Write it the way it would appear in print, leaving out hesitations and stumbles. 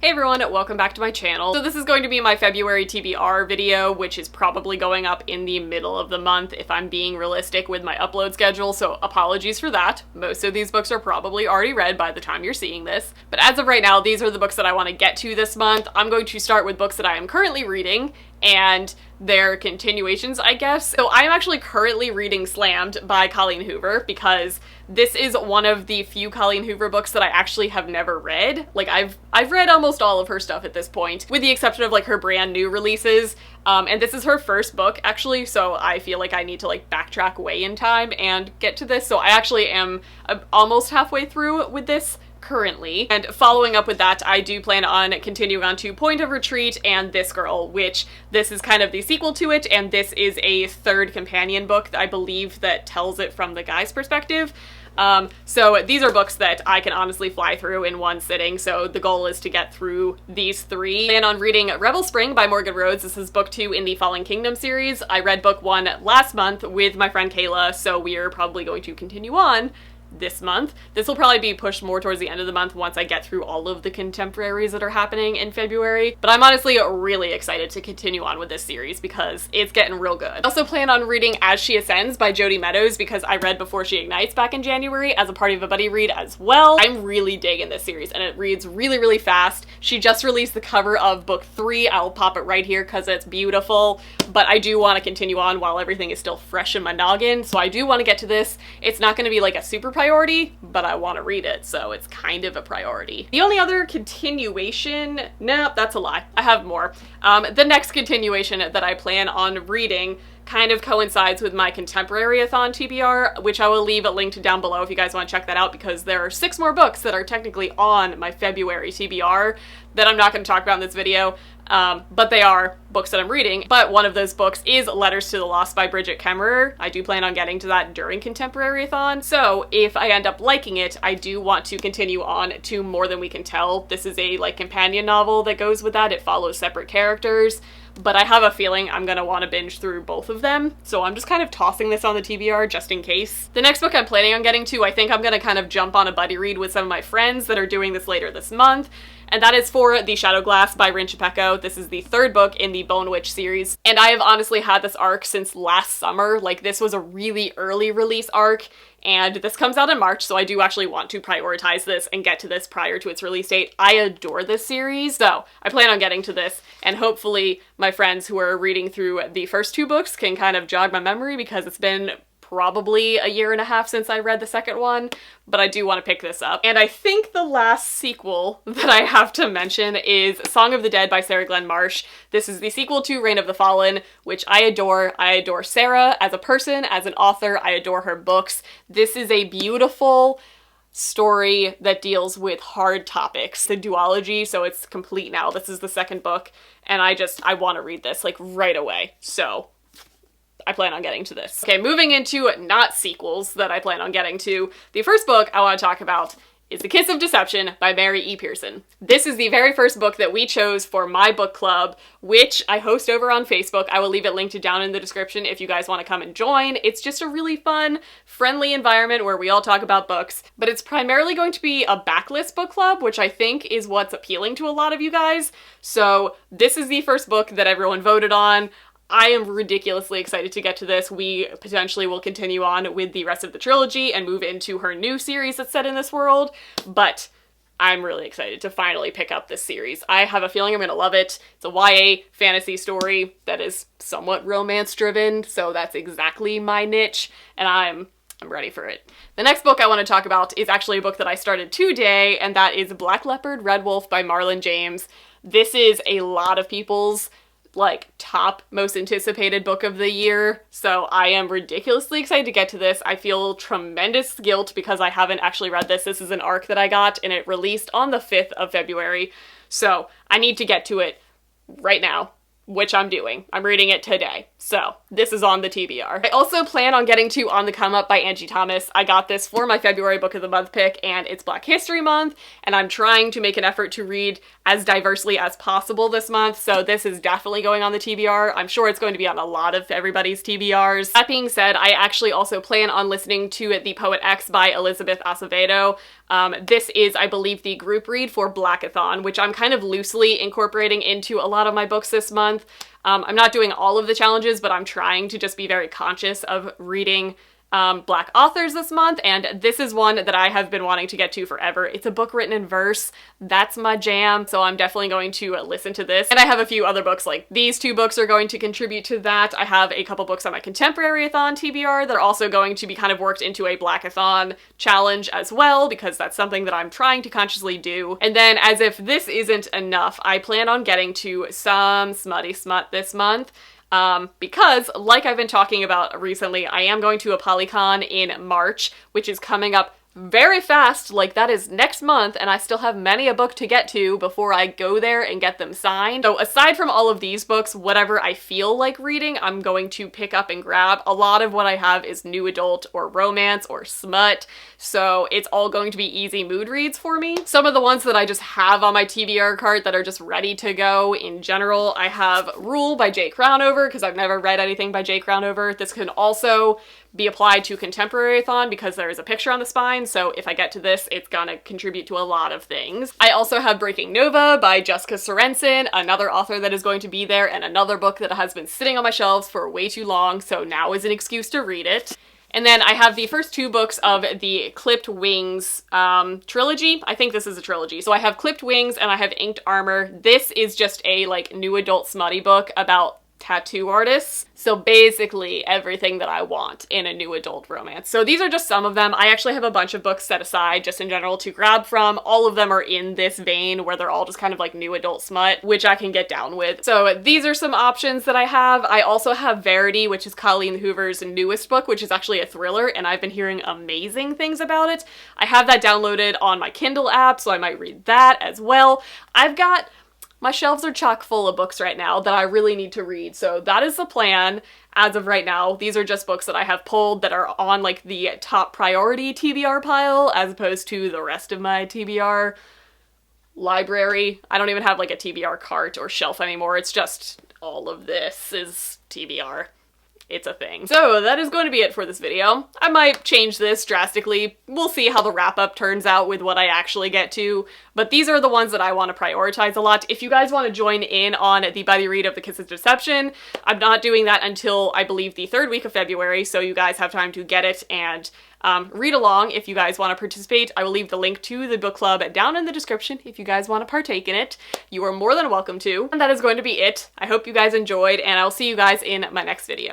Hey everyone, welcome back to my channel. So this is going to be my February TBR video, which is probably going up in the middle of the month if I'm being realistic with my upload schedule, so apologies for that. Most of these books are probably already read by the time you're seeing this. But as of right now, these are the books that I want to get to this month. I'm going to start with books that I am currently reading and their continuations, I guess. So I'm actually currently reading Slammed by Colleen Hoover because this is one of the few Colleen Hoover books that I actually have never read. Like I've read almost all of her stuff at this point, with the exception of like her brand new releases. And this is her first book actually, so I feel like I need to like backtrack way in time and get to this. So I actually am almost halfway through with this currently. And following up with that, I do plan on continuing on to Point of Retreat and This Girl, which this is kind of the sequel to it, and this is a third companion book, I believe, that tells it from the guy's perspective. So these are books that I can honestly fly through in one sitting, so the goal is to get through these three. I plan on reading Rebel Spring by Morgan Rhodes. This is book 2 in the Fallen Kingdom series. I read book 1 last month with my friend Kayla, so we are probably going to continue on this month. This will probably be pushed more towards the end of the month once I get through all of the contemporaries that are happening in February. But I'm honestly really excited to continue on with this series because it's getting real good. I also plan on reading As She Ascends by Jodi Meadows because I read Before She Ignites back in January as a Party of a Buddy read as well. I'm really digging this series and it reads really fast. She just released the cover of book 3. I'll pop it right here because it's beautiful, but I do want to continue on while everything is still fresh in my noggin, so I do want to get to this. It's not going to be like a super priority, but I want to read it, so it's kind of a priority. The only other continuation, nope, that's a lie. I have more. The next continuation that I plan on reading kind of coincides with my Contemporary-a-thon TBR, which I will leave a link to down below if you guys want to check that out, because there are 6 more books that are technically on my February TBR that I'm not going to talk about in this video, but they are books that I'm reading. But one of those books is Letters to the Lost by Bridget Kemmerer. I do plan on getting to that during Contemporary-a-thon, so if I end up liking it, I do want to continue on to More Than We Can Tell. This is a like companion novel that goes with that. It follows separate characters, but I have a feeling I'm gonna want to binge through both of them, so I'm just kind of tossing this on the TBR just in case. The next book I'm planning on getting to, I think I'm gonna kind of jump on a buddy read with some of my friends that are doing this later this month, and that is for The Shadow Glass by Rin Chupeco. This is the 3rd book in the Bone Witch series, and I have honestly had this arc since last summer. Like, this was a really early release arc, and this comes out in March, so I do actually want to prioritize this and get to this prior to its release date. I adore this series, so I plan on getting to this, and hopefully my friends who are reading through the first 2 books can kind of jog my memory, because it's been probably a year and a half since I read the second one, but I do want to pick this up. And I think the last sequel that I have to mention is Song of the Dead by Sarah Glenn Marsh. This is the sequel to Reign of the Fallen, which I adore. I adore Sarah as a person, as an author. I adore her books. This is a beautiful story that deals with hard topics. The duology, so it's complete now. This is the 2nd book, and I want to read this like right away. So I plan on getting to this. Okay, moving into not sequels that I plan on getting to, the first book I want to talk about is The Kiss of Deception by Mary E. Pearson. This is the very first book that we chose for my book club, which I host over on Facebook. I will leave it linked down in the description if you guys want to come and join. It's just a really fun, friendly environment where we all talk about books, but it's primarily going to be a backlist book club, which I think is what's appealing to a lot of you guys. So this is the first book that everyone voted on. I am ridiculously excited to get to this. We potentially will continue on with the rest of the trilogy and move into her new series that's set in this world, but I'm really excited to finally pick up this series. I have a feeling I'm going to love it. It's a YA fantasy story that is somewhat romance-driven, so that's exactly my niche, and I'm ready for it. The next book I want to talk about is actually a book that I started today, and that is Black Leopard, Red Wolf by Marlon James. This is a lot of people's like top most anticipated book of the year, so I am ridiculously excited to get to this. I feel tremendous guilt because I haven't actually read this. This is an arc that I got and it released on the 5th of February, so I need to get to it right now, which I'm doing. I'm reading it today, so this is on the TBR. I also plan on getting to On the Come Up by Angie Thomas. I got this for my February Book of the Month pick, and it's Black History Month, and I'm trying to make an effort to read as diversely as possible this month, so this is definitely going on the TBR. I'm sure it's going to be on a lot of everybody's TBRs. That being said, I actually also plan on listening to The Poet X by Elizabeth Acevedo. This is, I believe, the group read for Blackathon, which I'm kind of loosely incorporating into a lot of my books this month. I'm not doing all of the challenges, but I'm trying to just be very conscious of reading Black authors this month, and this is one that I have been wanting to get to forever. It's a book written in verse. That's my jam, so I'm definitely going to listen to this. And I have a few other books, like these two books are going to contribute to that. I have a couple books on my Contemporary-a-thon TBR that are also going to be kind of worked into a Blackathon challenge as well, because that's something that I'm trying to consciously do. And then, as if this isn't enough, I plan on getting to some smutty smut this month. Because, like I've been talking about recently, I am going to a Polycon in March, which is coming up very fast, like that is next month, and I still have many a book to get to before I go there and get them signed. So aside from all of these books, whatever I feel like reading, I'm going to pick up and grab. A lot of what I have is new adult or romance or smut, so it's all going to be easy mood reads for me. Some of the ones that I just have on my TBR cart that are just ready to go in general, I have Rule by J. Crownover, because I've never read anything by J. Crownover. This can also be applied to Contemporary-a-thon because there is a picture on the spine, so if I get to this, it's gonna contribute to a lot of things. I also have Breaking Nova by Jessica Sorensen, another author that is going to be there, and another book that has been sitting on my shelves for way too long, so now is an excuse to read it. And then I have the first two books of the Clipped Wings trilogy. I think this is a trilogy. So I have Clipped Wings and I have Inked Armor. This is just a like new adult smutty book about tattoo artists. So basically everything that I want in a new adult romance. So these are just some of them. I actually have a bunch of books set aside just in general to grab from. All of them are in this vein where they're all just kind of like new adult smut, which I can get down with. So these are some options that I have. I also have Verity, which is Colleen Hoover's newest book, which is actually a thriller, and I've been hearing amazing things about it. I have that downloaded on my Kindle app, so I might read that as well. My shelves are chock full of books right now that I really need to read, so that is the plan as of right now. These are just books that I have pulled that are on like the top priority TBR pile as opposed to the rest of my TBR library. I don't even have like a TBR cart or shelf anymore. It's just all of this is TBR. It's a thing. So that is going to be it for this video. I might change this drastically. We'll see how the wrap-up turns out with what I actually get to, but these are the ones that I want to prioritize a lot. If you guys want to join in on the buddy read of The Kiss of Deception, I'm not doing that until I believe the 3rd week of February, so you guys have time to get it and read along if you guys want to participate. I will leave the link to the book club down in the description if you guys want to partake in it. You are more than welcome to. And that is going to be it. I hope you guys enjoyed, and I'll see you guys in my next video.